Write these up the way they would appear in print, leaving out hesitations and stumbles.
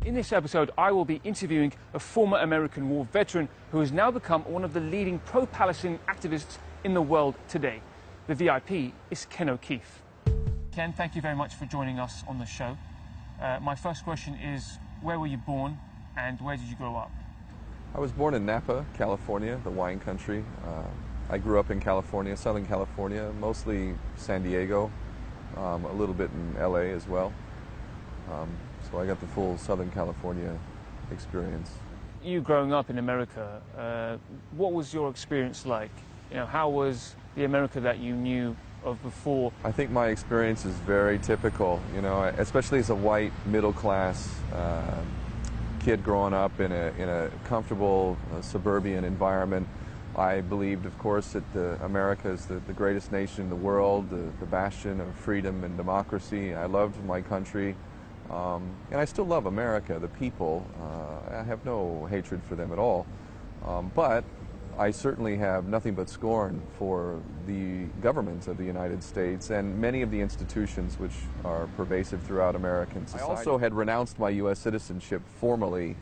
In this episode, I will be interviewing a former American war veteran who has now become one of the leading pro-Palestinian activists in the world today. The VIP is Ken O'Keefe. Ken, thank you very much for joining us on the show. My first question is, where were you born and where did you grow up? I was born in Napa, California, the wine country. I grew up in California, Southern California, mostly San Diego, a little bit in LA as well. So I got the full Southern California experience. You growing up in America, what was your experience like? You know, how was the America that you knew of before? I think my experience is very typical, you know, especially as a white middle-class kid growing up in a comfortable suburban environment. I believed, of course, that America is the greatest nation in the world, the bastion of freedom and democracy. I loved my country. And I still love America, the people. I have no hatred for them at all. But I certainly have nothing but scorn for the government of the United States and many of the institutions which are pervasive throughout American society. I also had renounced my U.S. citizenship formally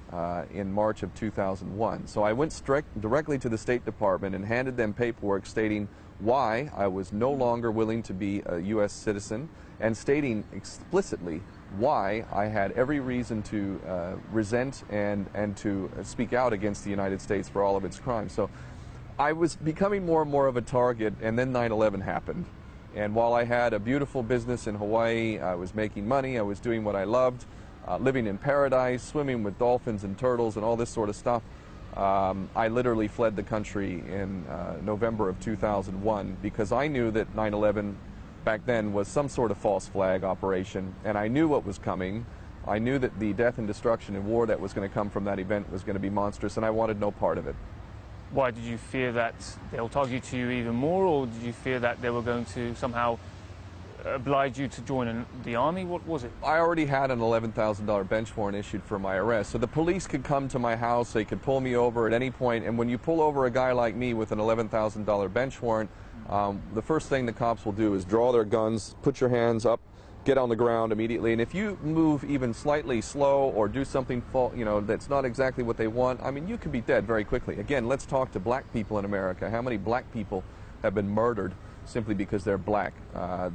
in March of 2001. So I went directly to the State Department and handed them paperwork stating why I was no longer willing to be a U.S. citizen and stating explicitly why I had every reason to resent and to speak out against the United States for all of its crimes. So I was becoming more and more of a target, and then 9/11 happened. And while I had a beautiful business in Hawaii, I was making money, I was doing what I loved, living in paradise, swimming with dolphins and turtles and all this sort of stuff. I literally fled the country in November of 2001 because I knew that 9/11 back then was some sort of false flag operation, and I knew what was coming. I knew that the death and destruction and war that was going to come from that event was going to be monstrous, and I wanted no part of it. Why did you fear that they'll target you even more, or did you fear that they were going to somehow oblige you to join the army? What was it? I already had an $11,000 bench warrant issued for my arrest, so the police could come to my house, they could pull me over at any point, and when you pull over a guy like me with an $11,000 bench warrant, the first thing the cops will do is draw their guns, put your hands up, get on the ground immediately, and if you move even slightly slow or do something that's not exactly what they want, I mean, you could be dead very quickly. Again, let's talk to black people in America. How many black people have been murdered simply because they're black?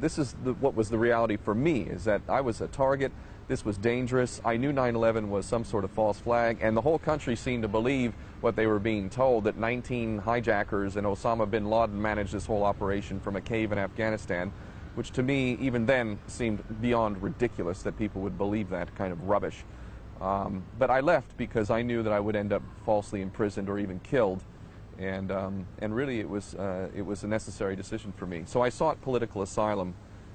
This is what was the reality for me, is that I was a target. This was dangerous. I knew 9/11 was some sort of false flag, and the whole country seemed to believe what they were being told, that 19 hijackers and Osama bin Laden managed this whole operation from a cave in Afghanistan, which to me, even then, seemed beyond ridiculous that people would believe that kind of rubbish. But I left because I knew that I would end up falsely imprisoned or even killed, and really it was a necessary decision for me. So I sought political asylum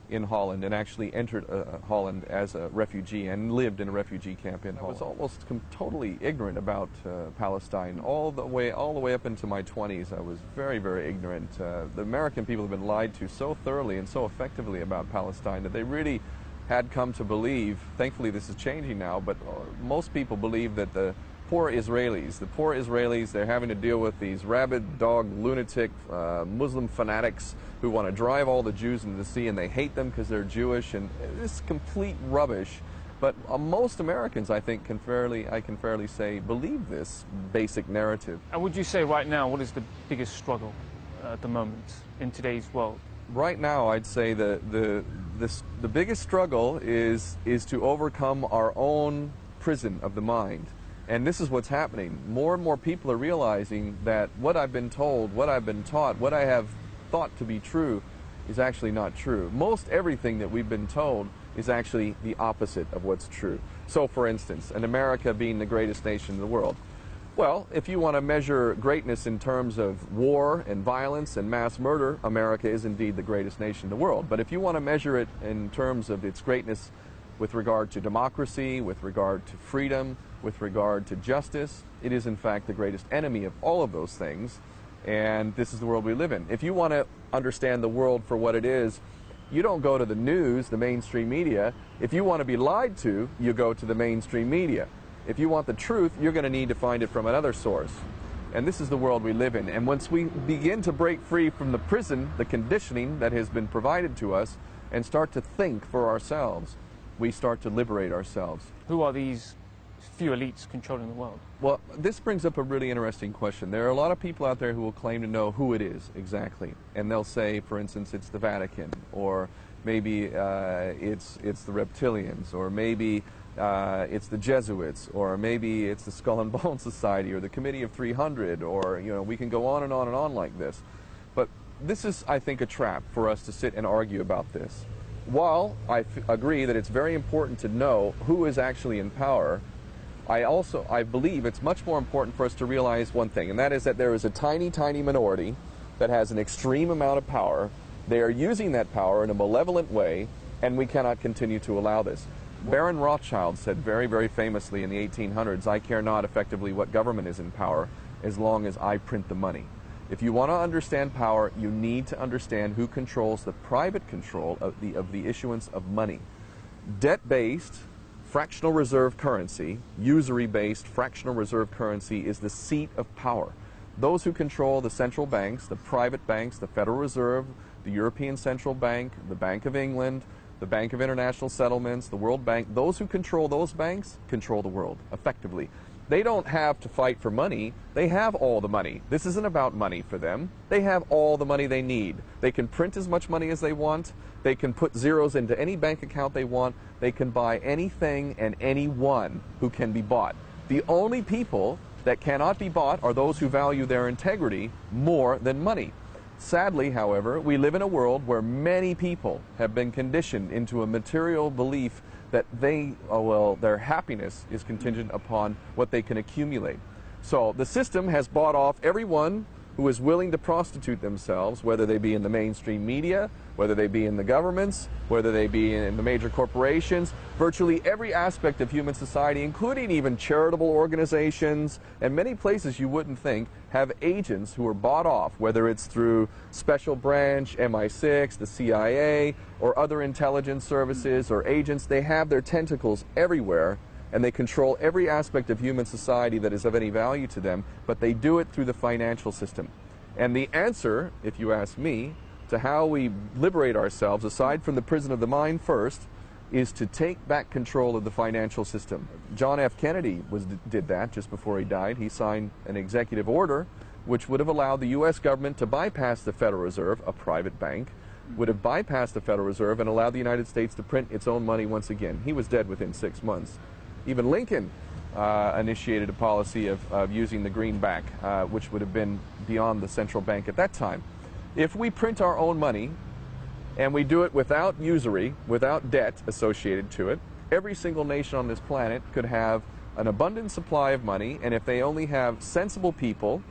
in Holland and actually entered Holland as a refugee and lived in a refugee camp in Holland. I was almost totally ignorant about Palestine all the way up into my 20s. I was very, very ignorant. The American people have been lied to so thoroughly and so effectively about Palestine that they really had come to believe, thankfully this is changing now, but most people believe that the poor Israelis, they're having to deal with these rabid dog lunatic Muslim fanatics who want to drive all the Jews into the sea, and they hate them because they're Jewish, and this is complete rubbish. But most Americans, I think, I can fairly say, believe this basic narrative. And would you say right now, what is the biggest struggle at the moment in today's world? Right now, I'd say the biggest struggle is to overcome our own prison of the mind. And this is what's happening. More and more people are realizing that what I've been told, what I've been taught, what I have thought to be true is actually not true. Most everything that we've been told is actually the opposite of what's true. So, for instance, in America being the greatest nation in the world. Well, if you want to measure greatness in terms of war and violence and mass murder, America is indeed the greatest nation in the world. But if you want to measure it in terms of its greatness with regard to democracy, with regard to freedom, with regard to justice, it is in fact the greatest enemy of all of those things, and this is the world we live in. If you want to understand the world for what it is, you don't go to the news, the mainstream media. If you want to be lied to, you go to the mainstream media. If you want the truth, you're going to need to find it from another source. And this is the world we live in. And once we begin to break free from the prison, the conditioning that has been provided to us, and start to think for ourselves, we start to liberate ourselves. Who are these few elites controlling the world? Well, this brings up a really interesting question. There are a lot of people out there who will claim to know who it is exactly. And they'll say, for instance, it's the Vatican, or maybe it's the reptilians, or maybe it's the Jesuits, or maybe it's the Skull and Bone Society, or the Committee of 300, or, you know, we can go on and on and on like this. But this is, I think, a trap for us to sit and argue about this. While I agree that it's very important to know who is actually in power, I believe it's much more important for us to realize one thing, and that is that there is a tiny, tiny minority that has an extreme amount of power. They are using that power in a malevolent way, and we cannot continue to allow this. Baron Rothschild said very, very famously in the 1800s, "I care not effectively what government is in power as long as I print the money." If you want to understand power, you need to understand who controls the private control of the issuance of money. Debt-based, fractional reserve currency, usury-based fractional reserve currency is the seat of power. Those who control the central banks, the private banks, the Federal Reserve, the European Central Bank, the Bank of England, the Bank of International Settlements, the World Bank, those who control those banks control the world, effectively. They don't have to fight for money. They have all the money. This isn't about money for them. They have all the money they need. They can print as much money as they want. They can put zeros into any bank account they want. They can buy anything and anyone who can be bought. The only people that cannot be bought are those who value their integrity more than money. Sadly, however, we live in a world where many people have been conditioned into a material belief that their happiness is contingent upon what they can accumulate. So the system has bought off everyone who is willing to prostitute themselves, whether they be in the mainstream media, whether they be in the governments, whether they be in the major corporations, virtually every aspect of human society, including even charitable organizations, and many places you wouldn't think have agents who are bought off, whether it's through special branch, MI6, the CIA, or other intelligence services or agents. They have their tentacles everywhere, and they control every aspect of human society that is of any value to them, but they do it through the financial system. And the answer, if you ask me, to how we liberate ourselves, aside from the prison of the mind first, is to take back control of the financial system. John F. Kennedy did that just before he died. He signed an executive order which would have allowed the U.S. government to bypass the Federal Reserve, a private bank, would have bypassed the Federal Reserve and allowed the United States to print its own money once again. He was dead within 6 months. Even Lincoln initiated a policy of using the greenback, which would have been beyond the central bank at that time. If we print our own money, and we do it without usury, without debt associated to it, every single nation on this planet could have an abundant supply of money, and if they only have sensible people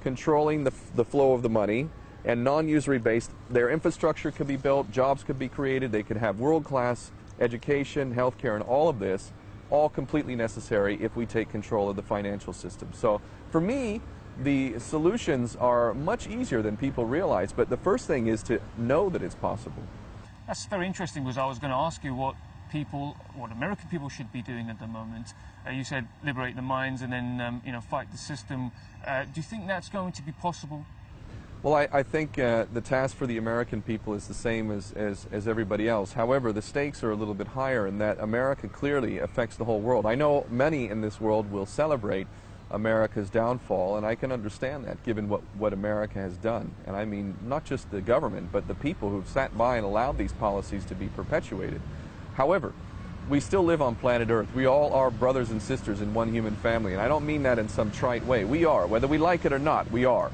controlling the flow of the money and non-usury based, their infrastructure could be built, jobs could be created, they could have world-class education, healthcare, and all of this, all completely necessary if we take control of the financial system. So for me, the solutions are much easier than people realize, but the first thing is to know that it's possible. That's very interesting, because I was going to ask you what American people should be doing at the moment. You said liberate the minds and then fight the system. Do you think that's going to be possible? Well, I think the task for the American people is the same as everybody else. However, the stakes are a little bit higher in that America clearly affects the whole world. I know many in this world will celebrate America's downfall, and I can understand that given what America has done. And I mean not just the government, but the people who've sat by and allowed these policies to be perpetuated. However, we still live on planet Earth. We all are brothers and sisters in one human family, and I don't mean that in some trite way. We are. Whether we like it or not, we are.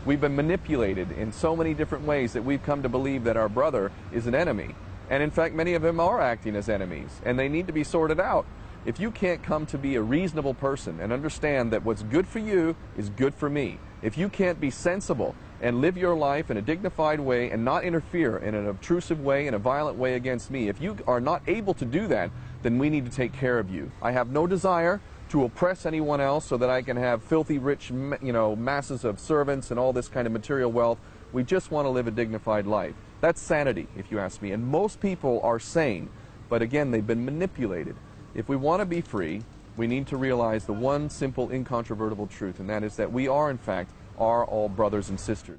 We've been manipulated in so many different ways that we've come to believe that our brother is an enemy. And in fact, many of them are acting as enemies, and they need to be sorted out. If you can't come to be a reasonable person and understand that what's good for you is good for me, if you can't be sensible and live your life in a dignified way and not interfere in an obtrusive way, in a violent way against me, if you are not able to do that, then we need to take care of you. I have no desire to oppress anyone else so that I can have filthy rich, masses of servants and all this kind of material wealth. We just want to live a dignified life. That's sanity, if you ask me. And most people are sane, but again, they've been manipulated. If we want to be free, we need to realize the one simple, incontrovertible truth, and that is that we are, in fact, all brothers and sisters.